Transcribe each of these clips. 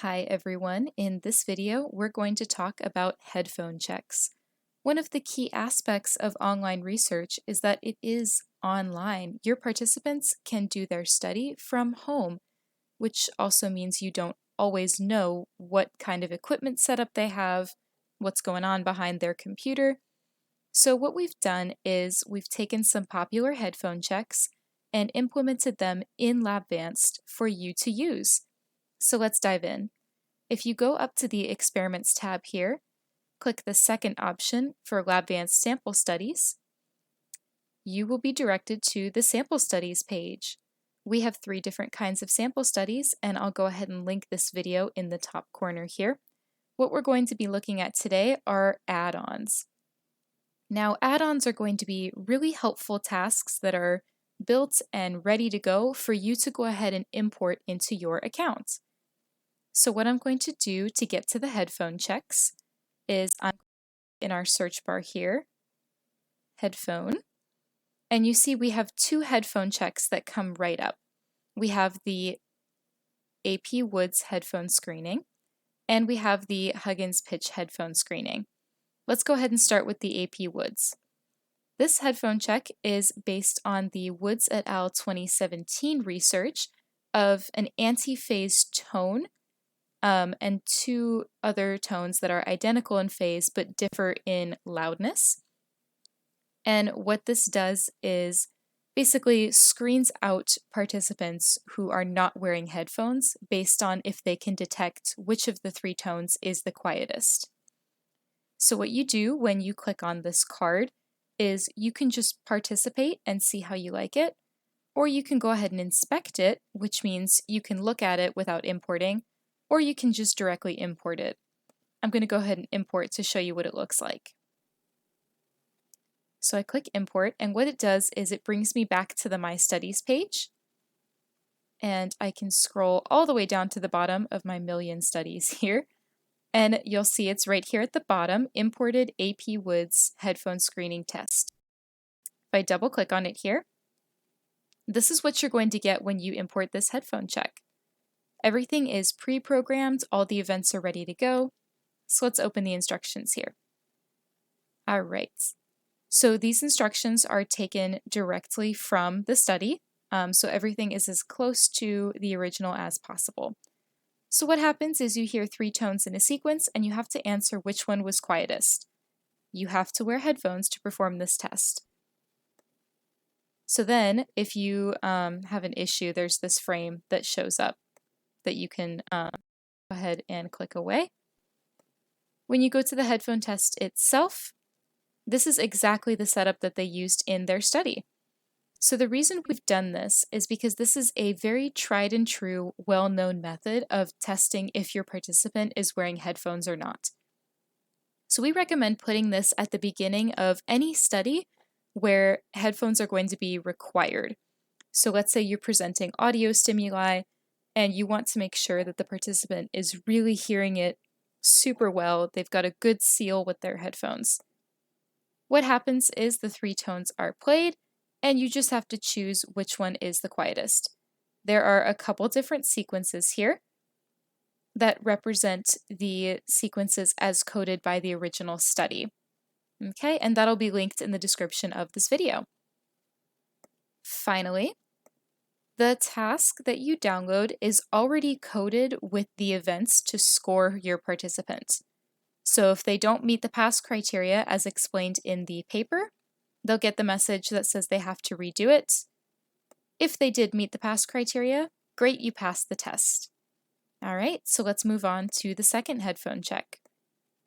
Hi everyone, in this video we're going to talk about headphone checks. One of the key aspects of online research is that it is online. Your participants can do their study from home, which also means you don't always know what kind of equipment setup they have, what's going on behind their computer. So what we've done is we've taken some popular headphone checks and implemented them in Labvanced for you to use. So let's dive in. If you go up to the Experiments tab here, click the second option for Labvanced Sample Studies, you will be directed to the Sample Studies page. We have 3 different kinds of sample studies, and I'll go ahead and link this video in the top corner here. What we're going to be looking at today are add-ons. Now, add-ons are going to be really helpful tasks that are built and ready to go for you to go ahead and import into your account. So what I'm going to do to get to the headphone checks is I'm in our search bar here, headphone, and you see we have 2 headphone checks that come right up. We have the AP Woods headphone screening, and we have the Huggins pitch headphone screening. Let's go ahead and start with the AP Woods. This headphone check is based on the Woods et al. 2017 research of an anti-phase tone and 2 other tones that are identical in phase but differ in loudness. And what this does is basically screens out participants who are not wearing headphones based on if they can detect which of the 3 tones is the quietest. So what you do when you click on this card is you can just participate and see how you like it, or you can go ahead and inspect it, which means you can look at it without importing, or you can just directly import it. I'm going to go ahead and import to show you what it looks like. So I click import, and what it does is it brings me back to the My Studies page, and I can scroll all the way down to the bottom of my million studies here, and you'll see it's right here at the bottom, Imported AP Woods Headphone Screening Test. If I double click on it here, this is what you're going to get when you import this headphone check. Everything is pre-programmed, all the events are ready to go. So let's open the instructions here. All right, so these instructions are taken directly from the study, so everything is as close to the original as possible. So what happens is you hear 3 tones in a sequence and you have to answer which one was quietest. You have to wear headphones to perform this test. So then if you have an issue, there's this frame that shows up that you can go ahead and click away. When you go to the headphone test itself, this is exactly the setup that they used in their study. So the reason we've done this is because this is a very tried and true, well-known method of testing if your participant is wearing headphones or not. So we recommend putting this at the beginning of any study where headphones are going to be required. So let's say you're presenting audio stimuli and you want to make sure that the participant is really hearing it super well. They've got a good seal with their headphones. What happens is the 3 tones are played and you just have to choose which one is the quietest. There are a couple different sequences here that represent the sequences as coded by the original study. Okay, and that'll be linked in the description of this video. Finally, the task that you download is already coded with the events to score your participants. So if they don't meet the pass criteria as explained in the paper, they'll get the message that says they have to redo it. If they did meet the pass criteria, great, you passed the test. All right, so let's move on to the second headphone check.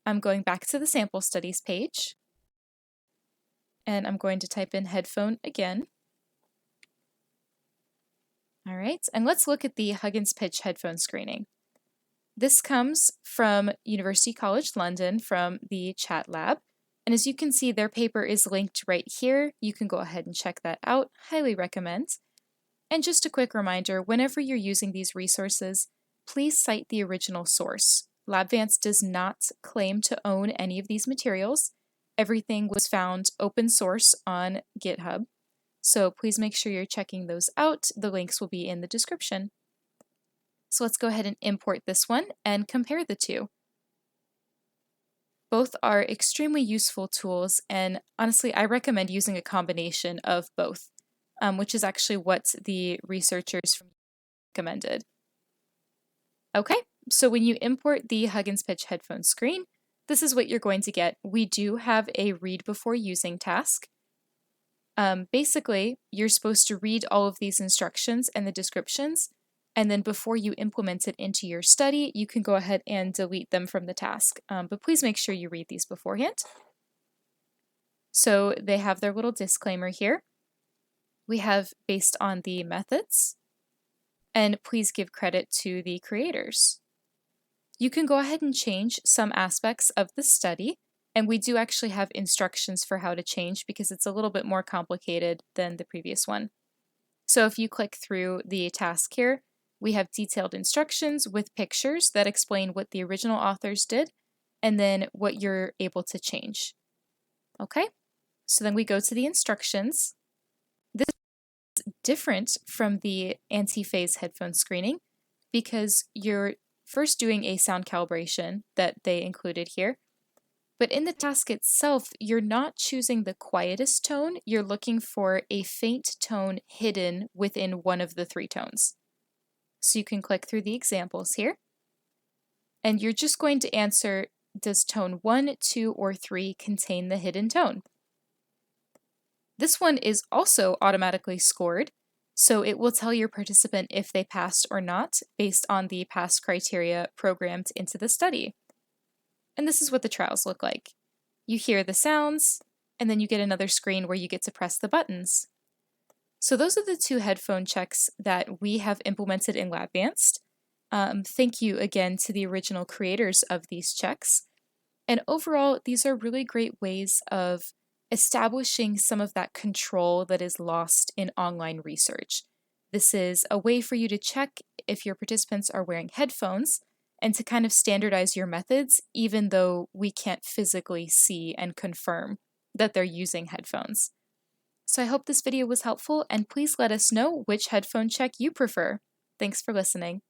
I'm going back to the sample studies page, and I'm going to type in headphone again. All right, and let's look at the Huggins pitch headphone screening. This comes from University College London from the chat lab. And as you can see, their paper is linked right here. You can go ahead and check that out. Highly recommend. And just a quick reminder, whenever you're using these resources, please cite the original source. Labvanced does not claim to own any of these materials. Everything was found open source on GitHub. So please make sure you're checking those out. The links will be in the description. So let's go ahead and import this one and compare the two. Both are extremely useful tools, and honestly, I recommend using a combination of both, which is actually what the researchers recommended. Okay, so when you import the Huggins Pitch headphone screen, this is what you're going to get. We do have a read before using task. Basically, you're supposed to read all of these instructions and the descriptions, and then before you implement it into your study, you can go ahead and delete them from the task. But please make sure you read these beforehand. So they have their little disclaimer here. We have based on the methods, and please give credit to the creators. You can go ahead and change some aspects of the study, and we do actually have instructions for how to change because it's a little bit more complicated than the previous one. So if you click through the task here, we have detailed instructions with pictures that explain what the original authors did and then what you're able to change. Okay, so then we go to the instructions. This is different from the anti-phase headphone screening because you're first doing a sound calibration that they included here. But in the task itself, you're not choosing the quietest tone, you're looking for a faint tone hidden within one of the three tones. So you can click through the examples here, and you're just going to answer, does tone 1, 2, or 3 contain the hidden tone? This one is also automatically scored, so it will tell your participant if they passed or not based on the pass criteria programmed into the study. And this is what the trials look like. You hear the sounds, and then you get another screen where you get to press the buttons. So those are the two headphone checks that we have implemented in Labvanced. Thank you again to the original creators of these checks. And overall, these are really great ways of establishing some of that control that is lost in online research. This is a way for you to check if your participants are wearing headphones and to kind of standardize your methods, even though we can't physically see and confirm that they're using headphones. So I hope this video was helpful, and please let us know which headphone check you prefer. Thanks for listening.